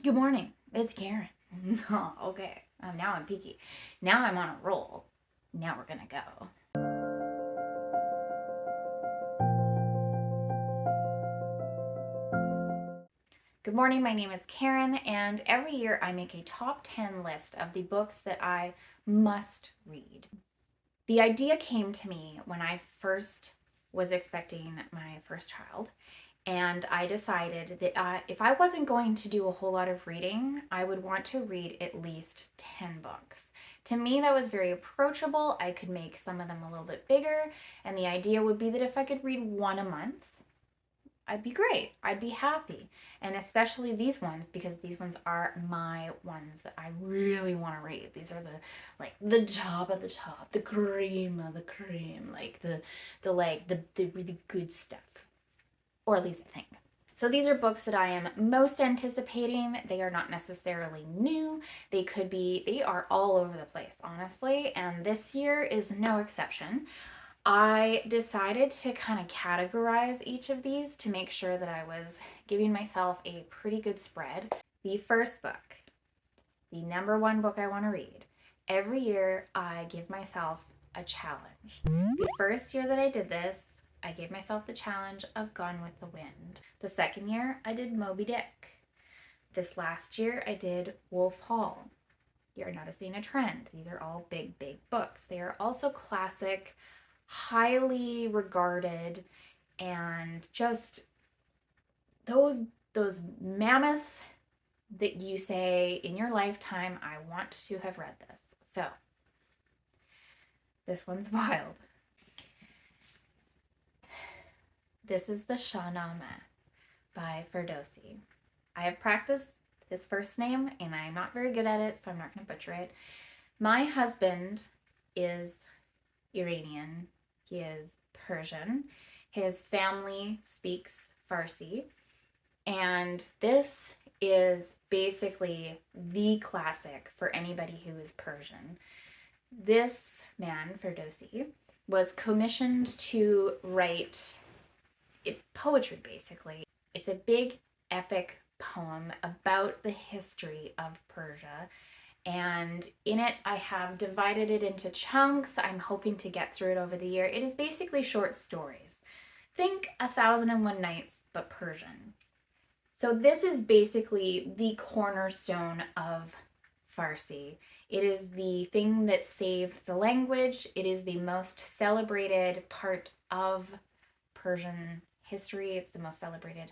Good morning. It's Karen. Oh, okay. Now I'm peaky. Now I'm on a roll. Now we're gonna go. Good morning. My name is Karen, and every year I make a top 10 list of the books that I must read. The idea came to me when I first was expecting my first child, and I decided that if I wasn't going to do a whole lot of reading, I would want to read at least 10 books. To me, that was very approachable. I could make some of them a little bit bigger, and the idea would be that if I could read one a month, I'd be great. I'd be happy. And especially these ones, because these ones are my ones that I really want to read. These are the top of the top, the cream of the cream, the really good stuff. Or at least I think. So these are books that I am most anticipating. They are not necessarily new. They are all over the place, honestly, and this year is no exception. I decided to kind of categorize each of these to make sure that I was giving myself a pretty good spread. The first book, the number one book I want to read. Every year I give myself a challenge. The first year that I did this, I gave myself the challenge of Gone with the Wind. The second year, I did Moby Dick. This last year, I did Wolf Hall. You're noticing a trend. These are all big, big books. They are also classic, highly regarded, and just those mammoths that you say in your lifetime, I want to have read this. So, this one's wild. This is the Shahnameh by Ferdowsi. I have practiced his first name and I'm not very good at it, so I'm not going to butcher it. My husband is Iranian. He is Persian. His family speaks Farsi. And this is basically the classic for anybody who is Persian. This man, Ferdowsi, was commissioned to write poetry, basically. It's a big, epic poem about the history of Persia. And in it, I have divided it into chunks. I'm hoping to get through it over the year. It is basically short stories. Think 1001 Nights, but Persian. So this is basically the cornerstone of Farsi. It is the thing that saved the language. It is the most celebrated part of Persian history. It's the most celebrated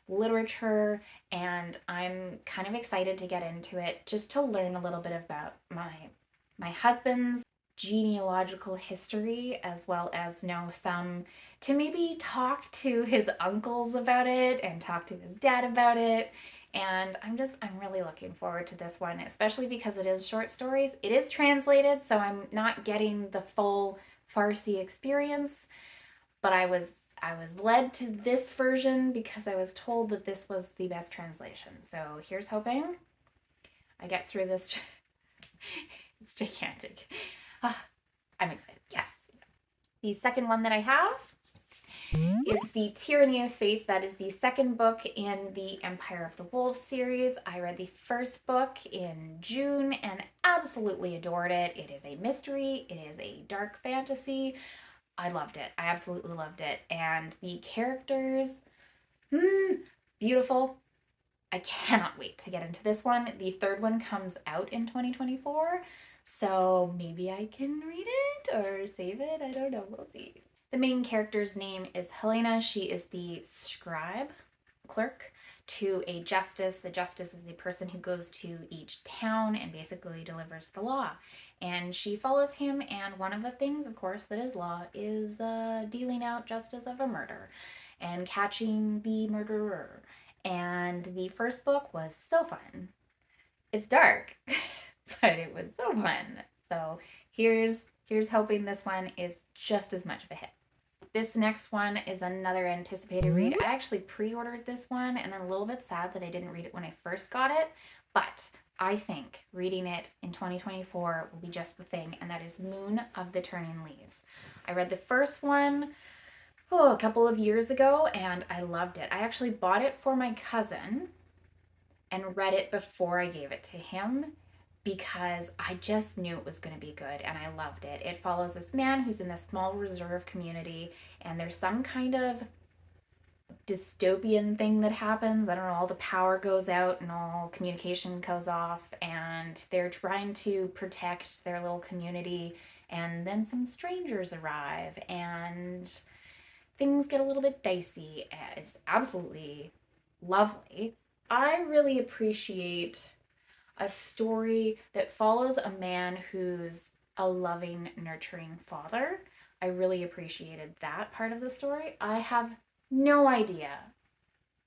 literature, and I'm kind of excited to get into it just to learn a little bit about my husband's genealogical history, as well as know some, to maybe talk to his uncles about it and talk to his dad about it. And I'm really looking forward to this one, especially because it is short stories. It is translated, so I'm not getting the full Farsi experience, but I was led to this version because I was told that this was the best translation. So here's hoping I get through this. It's gigantic. I'm excited. Yes. The second one that I have is The Tyranny of Faith. That is the second book in the Empire of the Wolves series. I read the first book in June and absolutely adored it. It is a mystery. It is a dark fantasy. I loved it. I absolutely loved it. And the characters, beautiful. I cannot wait to get into this one. The third one comes out in 2024, so maybe I can read it or save it. I don't know. We'll see. The main character's name is Helena. She is the scribe, clerk, to a justice. The justice is a person who goes to each town and basically delivers the law. And she follows him, and one of the things, of course, that is law is dealing out justice of a murder and catching the murderer. And the first book was so fun. It's dark, but it was so fun. So here's hoping this one is just as much of a hit. This next one is another anticipated read. I actually pre-ordered this one, and I'm a little bit sad that I didn't read it when I first got it, but I think reading it in 2024 will be just the thing, and that is Moon of the Turning Leaves. I read the first one a couple of years ago, and I loved it. I actually bought it for my cousin, and read it before I gave it to him because I just knew it was going to be good and I loved it. It follows this man who's in this small reserve community, and there's some kind of dystopian thing that happens. I don't know, all the power goes out and all communication goes off, and they're trying to protect their little community. And then some strangers arrive and things get a little bit dicey. It's absolutely lovely. I really appreciate a story that follows a man who's a loving, nurturing father. I really appreciated that part of the story. I have no idea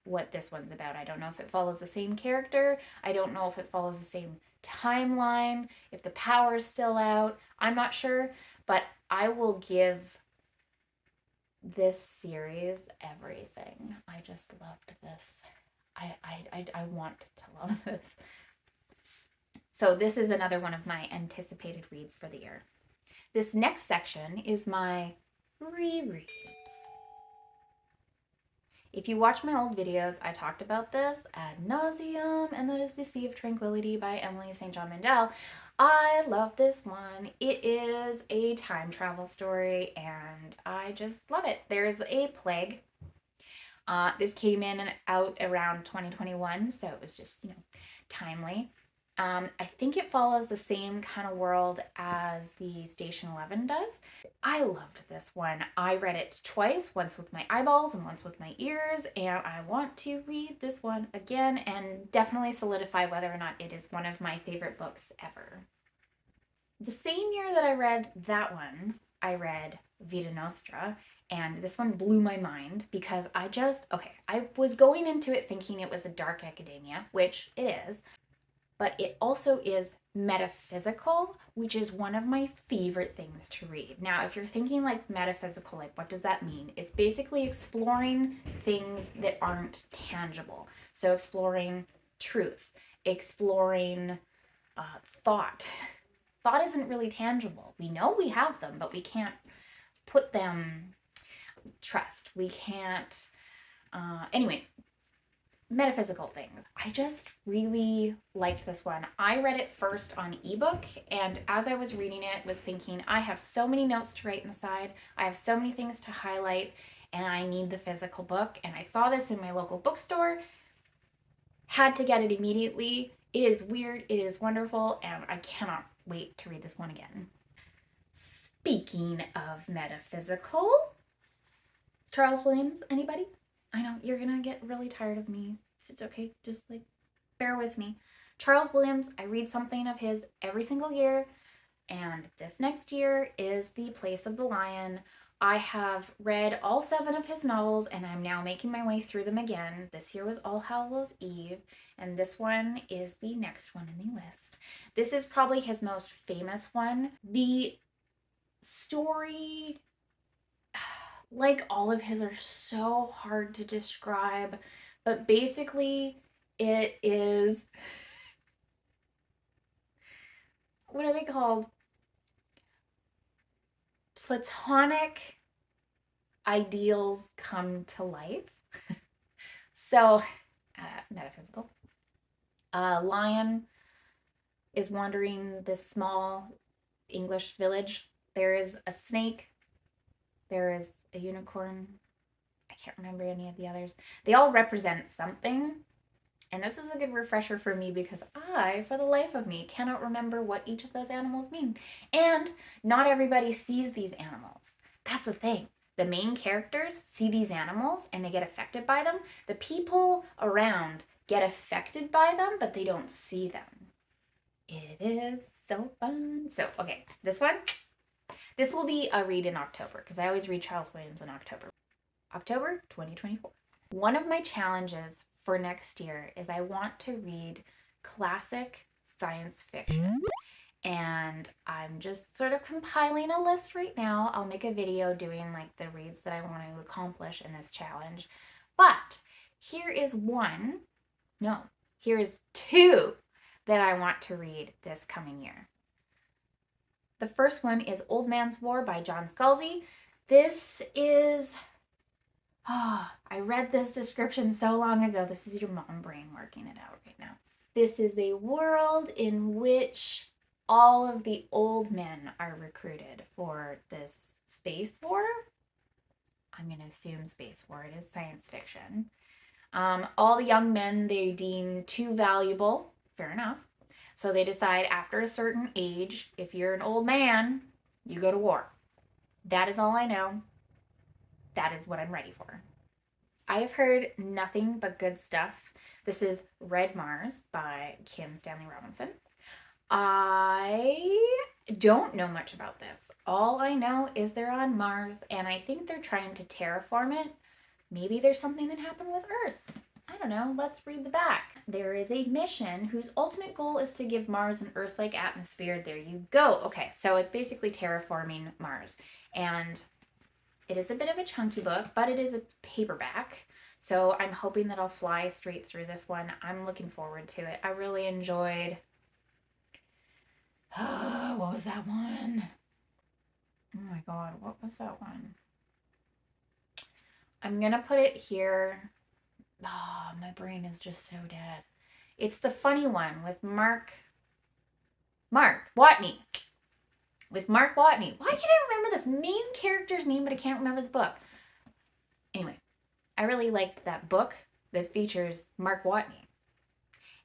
what this one's about. I don't know if it follows the same character. I don't know if it follows the same timeline, if the power is still out. I'm not sure, but I will give this series everything. I just loved this. I want to love this. So this is another one of my anticipated reads for the year. This next section is my rereads. If you watch my old videos, I talked about this ad nauseum, and that is The Sea of Tranquility by Emily St. John Mandel. I love this one. It is a time travel story, and I just love it. There's a plague. This came in and out around 2021, so it was just, timely. I think it follows the same kind of world as the Station 11 does. I loved this one. I read it twice, once with my eyeballs and once with my ears, and I want to read this one again and definitely solidify whether or not it is one of my favorite books ever. The same year that I read that one, I read Vita Nostra, and this one blew my mind because I was going into it thinking it was a dark academia, which it is, but it also is metaphysical, which is one of my favorite things to read. Now, if you're thinking like metaphysical, like what does that mean? It's basically exploring things that aren't tangible. So exploring truth, exploring thought. Thought isn't really tangible. We know we have them, but we can't put them, trust. We can't, anyway, metaphysical things. I just really liked this one. I read it first on ebook, and as I was reading it, was thinking, I have so many notes to write inside. I have so many things to highlight, and I need the physical book. And I saw this in my local bookstore, had to get it immediately. It is weird, it is wonderful, and I cannot wait to read this one again. Speaking of metaphysical, Charles Williams, anybody? I know you're gonna get really tired of me. It's okay, just bear with me. Charles Williams, I read something of his every single year, and this next year is The Place of the Lion. I have read all 7 of his novels, and I'm now making my way through them again. This year was All Hallows Eve, and this one is the next one in the list. This is probably his most famous one. The story, like all of his, are so hard to describe, but basically it is, what are they called? Platonic ideals come to life. So, metaphysical. A lion is wandering this small English village. There is a snake. There is a unicorn. I can't remember any of the others. They all represent something. And this is a good refresher for me because I, for the life of me, cannot remember what each of those animals mean. And not everybody sees these animals. That's the thing. The main characters see these animals and they get affected by them. The people around get affected by them, but they don't see them. It is so fun. So, okay, this one. This will be a read in October because I always read Charles Williams in October. October 2024. One of my challenges for next year is I want to read classic science fiction. And I'm just sort of compiling a list right now. I'll make a video doing the reads that I want to accomplish in this challenge. But here is here's 2 that I want to read this coming year. The first one is Old Man's War by John Scalzi. This is Oh, I read this description so long ago. This is your mom brain working it out right now. This is a world in which all of the old men are recruited for this space war. I'm going to assume space war. It is science fiction. All the young men they deem too valuable. Fair enough. So they decide after a certain age, if you're an old man, you go to war. That is all I know. That is what I'm ready for. I have heard nothing but good stuff. This is Red Mars by Kim Stanley Robinson. I don't know much about this. All I know is they're on Mars, and I think they're trying to terraform it. Maybe there's something that happened with Earth. I don't know. Let's read the back. There is a mission whose ultimate goal is to give Mars an Earth-like atmosphere. There you go. Okay, so it's basically terraforming Mars. And it is a bit of a chunky book, but it is a paperback. So I'm hoping that I'll fly straight through this one. I'm looking forward to it. I really enjoyed... what was that one? Oh my god, what was that one? I'm gonna put it here. Oh, my brain is just so dead. It's the funny one with Mark Watney. With Mark Watney. Why can't I remember the main character's name, but I can't remember the book? Anyway, I really liked that book that features Mark Watney.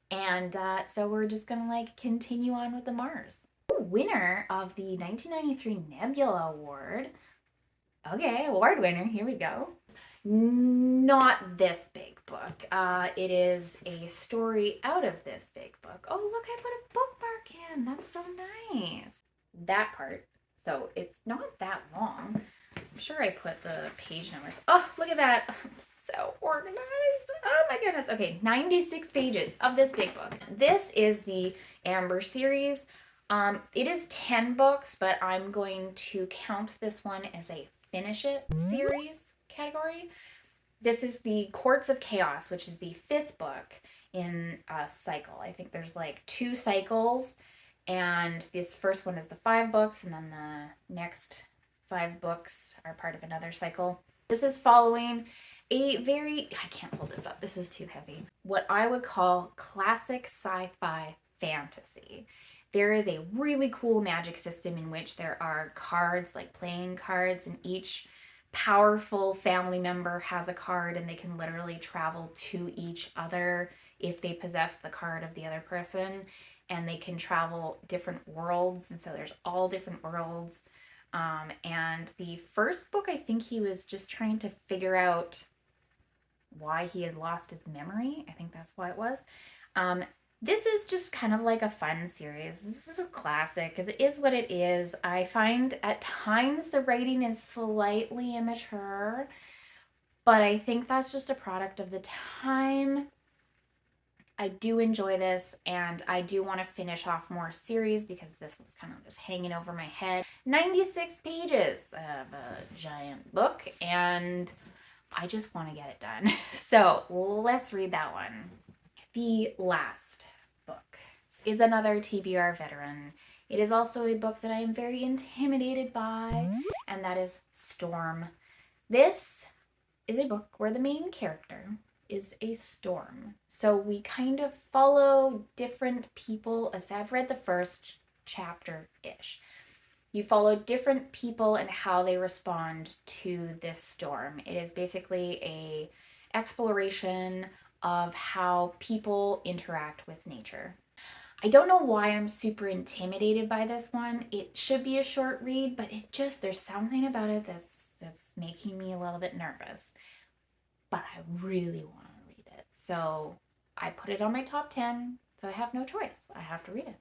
And so we're just gonna like continue on with the Mars. Winner of the 1993 Nebula Award. Okay, award winner, here we go. Not this big book. It is a story out of this big book. Oh, look, I put a bookmark in. That's so nice. That part. So it's not that long. I'm sure I put the page numbers. Oh, look at that. I'm so organized. Oh my goodness. Okay, 96 pages of this big book. This is the Amber series. It is 10 books, but I'm going to count this one as a finish it series category. This is the Courts of Chaos, which is the 5th book in a cycle. I think there's like 2 cycles, and this first one is the 5 books, and then the next 5 books are part of another cycle. This is following a very, I can't hold this up, this is too heavy, what I would call classic sci-fi fantasy. There is a really cool magic system in which there are cards, like playing cards, and each powerful family member has a card and they can literally travel to each other if they possess the card of the other person, and they can travel different worlds, and so there's all different worlds. And the first book, I think he was just trying to figure out why he had lost his memory. I think that's why it was. This is just kind of like a fun series. This is a classic because it is what it is. I find at times the writing is slightly immature, but I think that's just a product of the time. I do enjoy this, and I do want to finish off more series because this one's kind of just hanging over my head. 96 pages of a giant book, and I just want to get it done. So let's read that one. The last book is another TBR veteran. It is also a book that I am very intimidated by, and that is Storm. This is a book where the main character is a storm. So we kind of follow different people, as I've read the first chapter-ish. You follow different people and how they respond to this storm. It is basically a exploration of how people interact with nature. I don't know why I'm super intimidated by this one. It should be a short read, but there's something about it that's making me a little bit nervous. But I really want to read it. So I put it on my top 10, so I have no choice. I have to read it.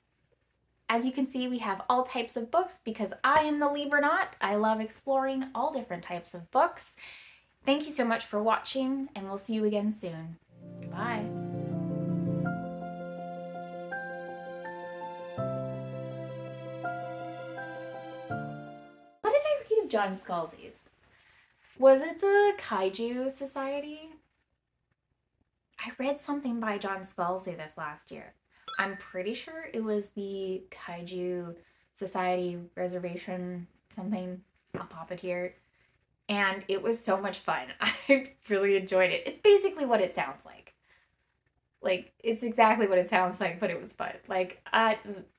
As you can see, we have all types of books because I am the Libranaut. I love exploring all different types of books. Thank you so much for watching, and we'll see you again soon. Bye. What did I read of John Scalzi's? Was it the Kaiju Society? I read something by John Scalzi this last year. I'm pretty sure it was the Kaiju Society Reservation something. I'll pop it here. and it was so much fun. I really enjoyed it. It's basically what it sounds like. Like, it's exactly what it sounds like, but it was fun. Like,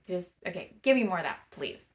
just, okay, give me more of that, please.